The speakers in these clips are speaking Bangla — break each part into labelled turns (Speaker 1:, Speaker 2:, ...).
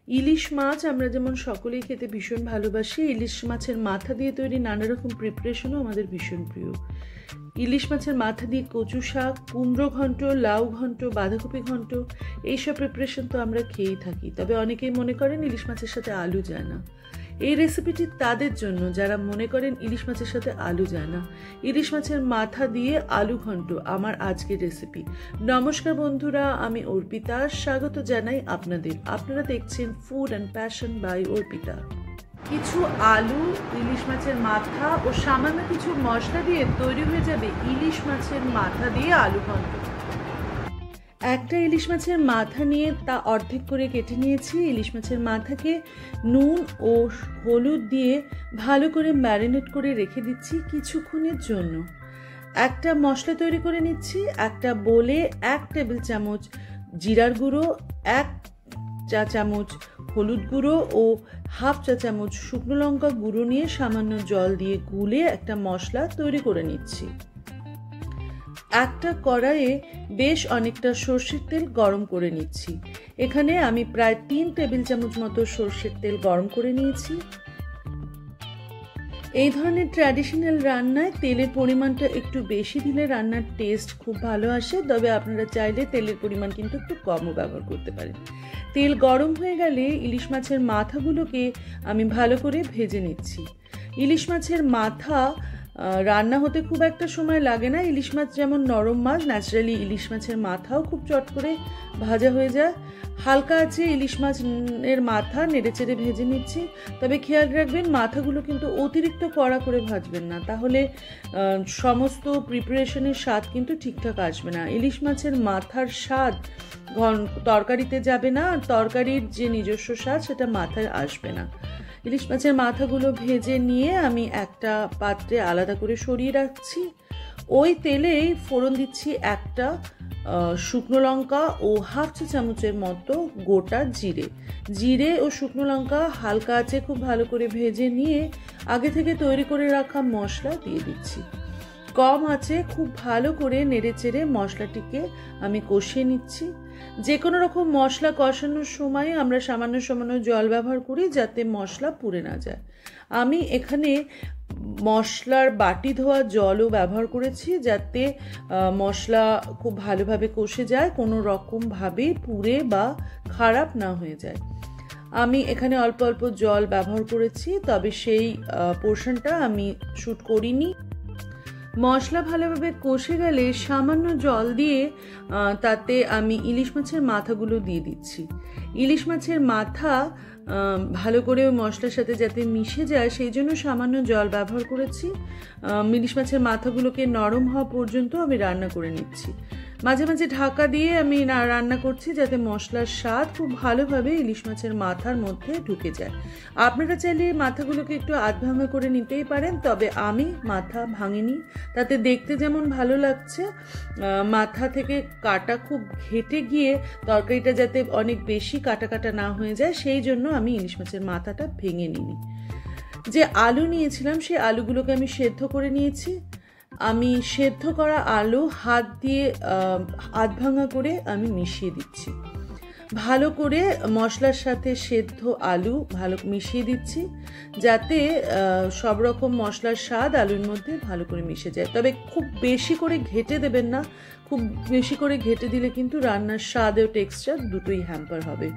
Speaker 1: ইলিশ মাছ আমরা যেমন সকলেই খেতে ভীষণ ভালোবাসি, ইলিশ মাছের মাথা দিয়ে তৈরি নানা রকম প্রিপারেশনও আমাদের ভীষণ প্রিয়। ইলিশ মাছের মাথা দিয়ে কচু শাক, কুমড়ো ঘন্ট, লাউ ঘন্ট, বাঁধাকপি ঘন্ট, এইসব প্রিপারেশন তো আমরা খেয়েই থাকি। তবে অনেকেই মনে করেন ইলিশ মাছের সাথে আলু যায় না। এই রেসিপিটি তাদের জন্য যারা মনে করেন ইলিশ মাছের সাথে আলু যায় না। ইলিশ মাছের মাথা দিয়ে আলু ঘন্ট আমার আজকের রেসিপি। নমস্কার বন্ধুরা, আমি অর্পিতা, স্বাগত জানাই আপনাদের। আপনারা দেখছেন food and passion by Arpita. কিছু আলু, ইলিশ মাছের মাথা ও সামান্য কিছু মশলা দিয়ে তৈরি হয়ে যাবে ইলিশ মাছের মাথা দিয়ে আলু ঘন্ট। একটা ইলিশ মাছের মাথা নিয়ে তা অর্ধেক করে কেটে নিয়েছি। ইলিশ মাছের মাথাকে নুন ও হলুদ দিয়ে ভালো করে ম্যারিনেট করে রেখে দিচ্ছি কিছুক্ষণের জন্য। একটা মশলা তৈরি করে নিচ্ছি। একটা বোলে 1 টেবিল চামচ জিরার গুঁড়ো, 1 চা চামচ হলুদ গুঁড়ো ও 1/2 চা চামচ শুকনো লঙ্কা গুঁড়ো নিয়ে সামান্য জল দিয়ে গুলে একটা মশলা তৈরি করে নিচ্ছি। একটা কড়াইয়ে বেশ অনেকটা সর্ষের তেল গরম করে নিচ্ছি। এখানে আমি প্রায় 3 টেবিল চামচ মতো সর্ষের তেল গরম করে নিয়েছি। এই ধরনের ট্র্যাডিশনাল রান্নায় তেলের পরিমাণটা একটু বেশি দিলে রান্নার টেস্ট খুব ভালো আসে, তবে আপনারা চাইলে তেলের পরিমাণ কিন্তু একটু কমও ব্যবহার করতে পারেন। তেল গরম হয়ে গেলে ইলিশ মাছের মাথাগুলোকে আমি ভালো করে ভেজে নিচ্ছি। ইলিশ মাছের মাথা রান্না হতে খুব একটা সময় লাগে না। ইলিশ মাছ যেমন নরম মাছ, ন্যাচারালি ইলিশ মাছের মাথাও খুব চট করে ভাজা হয়ে যায়। হালকা আছে ইলিশ মাছের মাথা নেড়েচেড়ে ভেজে নিচ্ছি। তবে খেয়াল রাখবেন মাথাগুলো কিন্তু অতিরিক্ত কড়া করে ভাজবেন না, তাহলে সমস্ত প্রিপারেশনের স্বাদ কিন্তু ঠিকঠাক আসবে না। ইলিশ মাছের মাথার স্বাদ তরকারিতে যাবে না, আর তরকারির যে নিজস্ব স্বাদ সেটা মাথায় আসবে না। ইলিশ মাছের মাথাগুলো ভেজে নিয়ে আমি একটা পাত্রে আলাদা করে সরিয়ে রাখছি। ওই তেলেই ফোড়ন দিচ্ছি একটা শুকনো লঙ্কা ও 1/2 চা চামচের মতো গোটা জিরে ও শুকনো লঙ্কা হালকা আঁচে খুব ভালো করে ভেজে নিয়ে আগে থেকে তৈরি করে রাখা মশলা দিয়ে দিচ্ছি। কম আঁচে খুব ভালো করে নেড়েচেড়ে মশলাটিকে আমি কষিয়ে নিচ্ছি। যে কোনো রকম মশলা কষানোর সময় আমরা সামান্য সামান্য জল ব্যবহার করি যাতে মশলা পুড়ে না যায়। আমি এখানে মশলার বাটি ধোয়া জলও ব্যবহার করেছি যাতে মশলা খুব ভালোভাবে কষে যায়, কোনো রকমভাবে পুড়ে বা খারাপ না হয়ে যায়। আমি এখানে অল্প অল্প জল ব্যবহার করেছি, তবে সেই পোর্শনটা আমি শ্যুট করিনি। মশলা ভালোভাবে কষে গেলে সামান্য জল দিয়ে তাতে আমি ইলিশ মাছের মাথাগুলো দিয়ে দিচ্ছি। ইলিশ মাছের মাথা ভালো করে ওই মশলার সাথে যাতে মিশে যায় সেই জন্য সামান্য জল ব্যবহার করেছি। ইলিশ মাছের মাথাগুলোকে নরম হওয়া পর্যন্ত আমি রান্না করে নিচ্ছি। মাঝে মাঝে ঢাকা দিয়ে আমি রান্না করছি যাতে মশলার স্বাদ খুব ভালোভাবে ইলিশ মাছের মাথার মধ্যে ঢুকে যায়। আপনারা চাইলে মাথাগুলোকে একটু আধ ভাঙা করে নিতেই পারেন, তবে আমি মাথা ভাঙিনি। তাতে দেখতে যেমন ভালো লাগছে, মাথা থেকে কাটা খুব ঘেটে গিয়ে তরকারিটা যাতে অনেক বেশি কাটা কাটা না হয়ে যায় সেই জন্য আমি ইলিশ মাছের মাথাটা ভেঙে নিইনি। যে আলু নিয়েছিলাম সেই আলুগুলোকে আমি সেদ্ধ করে নিয়েছি। আমি সেদ্ধ করা আলু হাত দিয়ে আধ ভাঙা করে আমি মিশিয়ে দিচ্ছি। ভালো করে মশলার সাথে সেদ্ধ আলু ভালো মিশিয়ে দিচ্ছি যাতে সব রকম মশলার স্বাদ আলুর মধ্যে ভালো করে মিশে যায়। তবে খুব বেশি করে ঘেটে দেবেন না, খুব বেশি করে ঘেটে দিলে কিন্তু রান্নার স্বাদ ও টেক্সচার দুটোই হ্যাম্পার হবে।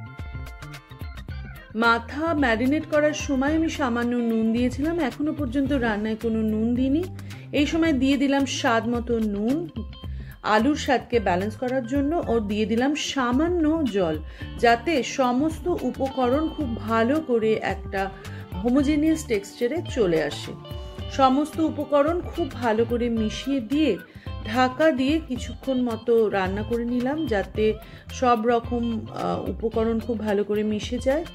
Speaker 1: মাথা ম্যারিনেট করার সময় আমি সামান্য নুন দিয়েছিলাম, এখনো পর্যন্ত রান্নায় কোনো নুন দিইনি। এই সময় দিয়ে দিলাম স্বাদ মতো নুন আলুর স্বাদকে ব্যালেন্স করার জন্য, ও দিয়ে দিলাম সামান্য জল যাতে সমস্ত উপকরণ খুব ভালো করে একটা হোমোজেনিয়াস টেক্সচারে চলে আসে। সমস্ত উপকরণ খুব ভালো করে মিশিয়ে দিয়ে ঢাকা দিয়ে কিছুক্ষণ মতো রান্না করে নিলাম যাতে সব রকম উপকরণ খুব ভালো করে মিশে যায়।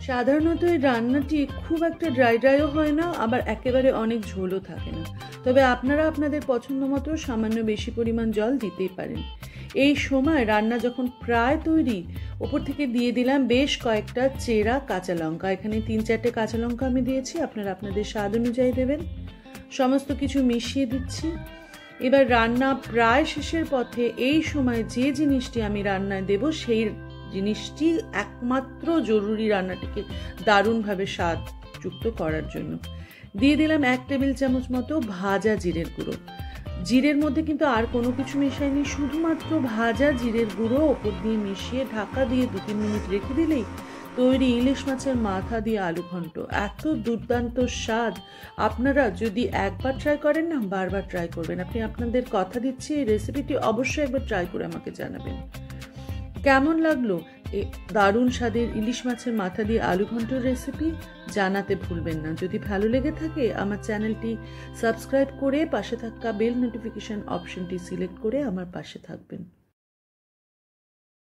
Speaker 1: সাধারণত এই রান্নাটি খুব একটা ড্রাইও হয় না, আবার একেবারে অনেক ঝোলও থাকে না, তবে আপনারা আপনাদের পছন্দ মতো সামান্য বেশি পরিমাণ জল দিতেই পারেন। এই সময় রান্না যখন প্রায় তৈরি, ওপর থেকে দিয়ে দিলাম বেশ কয়েকটা চেরা কাঁচা লঙ্কা। এখানে 3-4টে কাঁচা লঙ্কা আমি দিয়েছি, আপনারা আপনাদের স্বাদ অনুযায়ী দেবেন। সমস্ত কিছু মিশিয়ে দিচ্ছি। এবার রান্না প্রায় শেষের পথে। এই সময় যে জিনিসটি আমি রান্নায় দেব সেই জিনিসটি একমাত্র জরুরি রান্নাটিকে দারুণভাবে স্বাদযুক্ত করার জন্য। দিয়ে দিলাম 1 টেবিল চামচ মতো ভাজা জিরের গুঁড়ো। জিরের মধ্যে কিন্তু আর কোনো কিছু মেশাইনি, শুধুমাত্র ভাজা জিরের গুঁড়ো ওপর দিয়ে মিশিয়ে ঢাকা দিয়ে 2-3 মিনিট রেখে দিলেই তৈরি ইলিশ মাছের মাথা দিয়ে আলু ঘন্ট। এত দুর্দান্ত স্বাদ, আপনারা যদি একবার ট্রাই করেন না, বারবার ট্রাই করবেন। আপনি আপনাদের কথা দিচ্ছি, এই রেসিপিটি অবশ্যই একবার ট্রাই করে আমাকে জানাবেন কেমন লাগলো। এই দারুণ স্বাদের ইলিশ মাছের মাথা দিয়ে আলু ঘন্টর রেসিপি জানাতে ভুলবেন না। যদি ভালো লেগে থাকে আমার চ্যানেলটি সাবস্ক্রাইব করে পাশে থাকা বেল নোটিফিকেশন অপশনটি সিলেক্ট করে আমার পাশে থাকবেন।